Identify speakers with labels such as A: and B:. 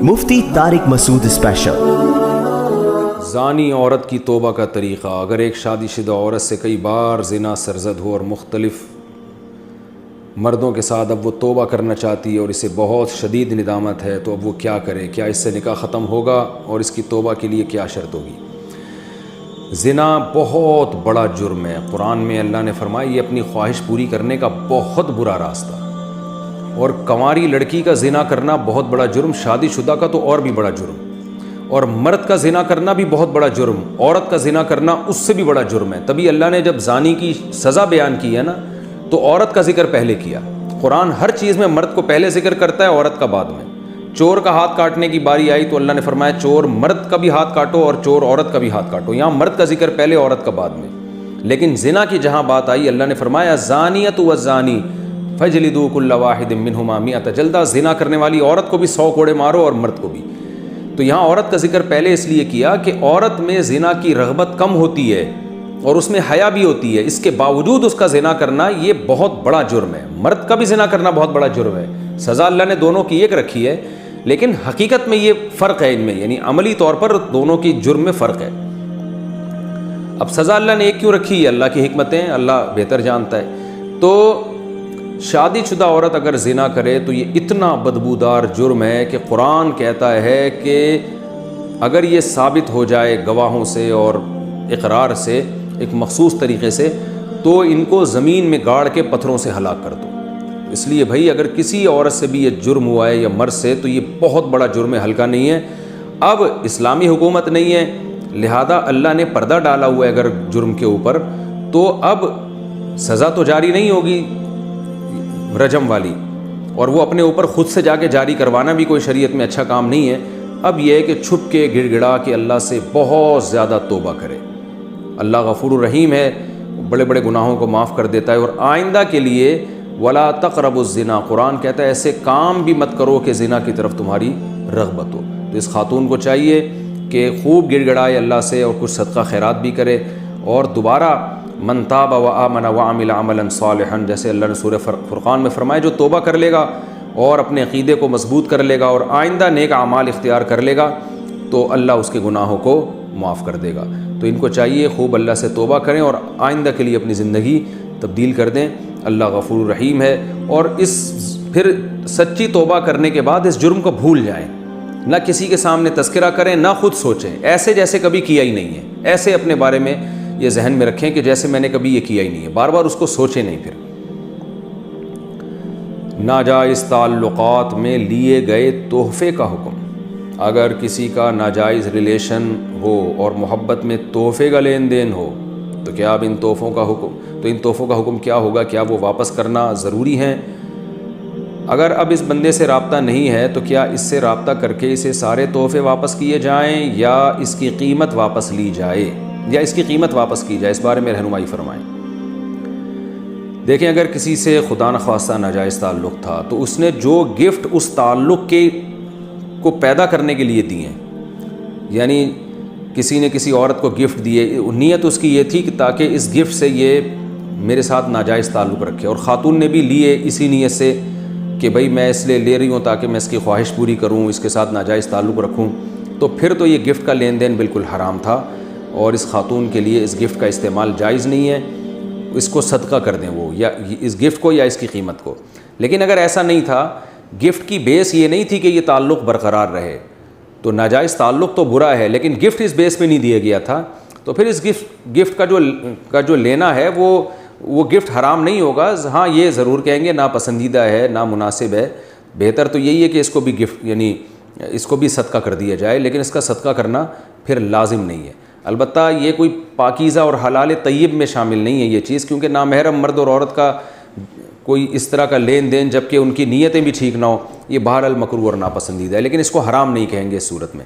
A: مفتی طارق مسعود special.
B: زانی عورت کی توبہ کا طریقہ۔ اگر ایک شادی شدہ عورت سے کئی بار زنا سرزد ہو اور مختلف مردوں کے ساتھ اب وہ توبہ کرنا چاہتی ہے اور اسے بہت شدید ندامت ہے، تو اب وہ کیا کرے؟ کیا اس سے نکاح ختم ہوگا اور اس کی توبہ کے لیے کیا شرط ہوگی؟ زنا بہت بڑا جرم ہے۔ قرآن میں اللہ نے فرمایا یہ اپنی خواہش پوری کرنے کا بہت برا راستہ، اور کنواری لڑکی کا زنا کرنا بہت بڑا جرم، شادی شدہ کا تو اور بھی بڑا جرم، اور مرد کا زنا کرنا بھی بہت بڑا جرم، عورت کا زنا کرنا اس سے بھی بڑا جرم ہے۔ تبھی اللہ نے جب زانی کی سزا بیان کی ہے نا، تو عورت کا ذکر پہلے کیا۔ قرآن ہر چیز میں مرد کو پہلے ذکر کرتا ہے، عورت کا بعد میں۔ چور کا ہاتھ کاٹنے کی باری آئی تو اللہ نے فرمایا چور مرد کا بھی ہاتھ کاٹو اور چور عورت کا بھی ہاتھ کاٹو۔ یہاں مرد کا ذکر پہلے، عورت کا بعد میں۔ لیکن زنا کی جہاں بات آئی، اللہ نے فرمایا زانیۃ والزانی فجلدوا کل واحد منہما مئۃ جلدہ۔ زنا کرنے والی عورت کو بھی 100 کوڑے مارو اور مرد کو بھی۔ تو یہاں عورت کا ذکر پہلے اس لیے کیا کہ عورت میں زنا کی رغبت کم ہوتی ہے اور اس میں حیا بھی ہوتی ہے، اس کے باوجود اس کا زنا کرنا یہ بہت بڑا جرم ہے۔ مرد کا بھی زنا کرنا بہت بڑا جرم ہے، سزا اللہ نے دونوں کی ایک رکھی ہے، لیکن حقیقت میں یہ فرق ہے ان میں، یعنی عملی طور پر دونوں کی جرم میں فرق ہے۔ اب سزا اللہ نے ایک کیوں رکھی ہے؟ اللہ کی حکمتیں اللہ بہتر جانتا ہے۔ تو شادی شدہ عورت اگر زنا کرے تو یہ اتنا بدبودار جرم ہے کہ قرآن کہتا ہے کہ اگر یہ ثابت ہو جائے گواہوں سے اور اقرار سے ایک مخصوص طریقے سے، تو ان کو زمین میں گاڑ کے پتھروں سے ہلاک کر دو۔ اس لیے بھائی اگر کسی عورت سے بھی یہ جرم ہوا ہے یا مرد سے، تو یہ بہت بڑا جرم ہے، ہلکا نہیں ہے۔ اب اسلامی حکومت نہیں ہے، لہذا اللہ نے پردہ ڈالا ہوا ہے اگر جرم کے اوپر، تو اب سزا تو جاری نہیں ہوگی رجم والی، اور وہ اپنے اوپر خود سے جا کے جاری کروانا بھی کوئی شریعت میں اچھا کام نہیں ہے۔ اب یہ ہے کہ چھپ کے گڑ گڑا کے اللہ سے بہت زیادہ توبہ کرے۔ اللہ غفور الرحیم ہے، بڑے بڑے گناہوں کو معاف کر دیتا ہے، اور آئندہ کے لیے ولا تقربوا الزنا، قرآن کہتا ہے ایسے کام بھی مت کرو کہ زنا کی طرف تمہاری رغبت ہو۔ تو اس خاتون کو چاہیے کہ خوب گڑ گڑائے اللہ سے اور کچھ صدقہ خیرات بھی کرے، اور دوبارہ من تاب وآمن وعمل عملا صالحا، جیسے اللہ نے سورہ فرقان میں فرمایا جو توبہ کر لے گا اور اپنے عقیدے کو مضبوط کر لے گا اور آئندہ نیک اعمال اختیار کر لے گا، تو اللہ اس کے گناہوں کو معاف کر دے گا۔ تو ان کو چاہیے خوب اللہ سے توبہ کریں اور آئندہ کے لیے اپنی زندگی تبدیل کر دیں۔ اللہ غفور الرحیم ہے، اور پھر سچی توبہ کرنے کے بعد اس جرم کو بھول جائیں، نہ کسی کے سامنے تذکرہ کریں، نہ خود سوچیں ایسے جیسے کبھی کیا ہی نہیں ہے، ایسے اپنے بارے میں یہ ذہن میں رکھیں کہ جیسے میں نے کبھی یہ کیا ہی نہیں ہے، بار بار اس کو سوچیں نہیں۔ پھر ناجائز تعلقات میں لیے گئے تحفے کا حکم۔ اگر کسی کا ناجائز ریلیشن ہو اور محبت میں تحفے کا لین دین ہو، تو کیا اب ان تحفوں کا حکم کیا ہوگا؟ کیا وہ واپس کرنا ضروری ہے؟ اگر اب اس بندے سے رابطہ نہیں ہے تو کیا اس سے رابطہ کر کے اسے سارے تحفے واپس کیے جائیں یا اس کی قیمت واپس لی جائے، یا اس کی قیمت واپس کی جائے؟ اس بارے میں رہنمائی فرمائیں۔ دیکھیں اگر کسی سے خدا نخواستہ ناجائز تعلق تھا تو اس نے جو گفٹ اس تعلق کو پیدا کرنے کے لیے دیے، یعنی کسی نے کسی عورت کو گفٹ دیے، نیت اس کی یہ تھی کہ تاکہ اس گفٹ سے یہ میرے ساتھ ناجائز تعلق رکھے، اور خاتون نے بھی لیے اسی نیت سے کہ بھئی میں اس لیے لے رہی ہوں تاکہ میں اس کی خواہش پوری کروں، اس کے ساتھ ناجائز تعلق رکھوں، تو پھر تو یہ گفٹ کا لین دین بالکل حرام تھا، اور اس خاتون کے لیے اس گفٹ کا استعمال جائز نہیں ہے، اس کو صدقہ کر دیں وہ، یا اس گفٹ کو یا اس کی قیمت کو۔ لیکن اگر ایسا نہیں تھا، گفٹ کی بیس یہ نہیں تھی کہ یہ تعلق برقرار رہے، تو ناجائز تعلق تو برا ہے، لیکن گفٹ اس بیس پہ نہیں دیا گیا تھا، تو پھر اس گفٹ کا جو لینا ہے وہ گفٹ حرام نہیں ہوگا۔ ہاں یہ ضرور کہیں گے ناپسندیدہ ہے، نامناسب ہے، بہتر تو یہی ہے کہ اس کو بھی گفٹ یعنی اس کو بھی صدقہ کر دیا جائے، لیکن اس کا صدقہ کرنا پھر لازم نہیں ہے۔ البتہ یہ کوئی پاکیزہ اور حلال طیب میں شامل نہیں ہے یہ چیز، کیونکہ نامحرم مرد اور عورت کا کوئی اس طرح کا لین دین جبکہ ان کی نیتیں بھی ٹھیک نہ ہو، یہ بہرحال مکروہ اور ناپسندیدہ ہے، لیکن اس کو حرام نہیں کہیں گے اس صورت میں۔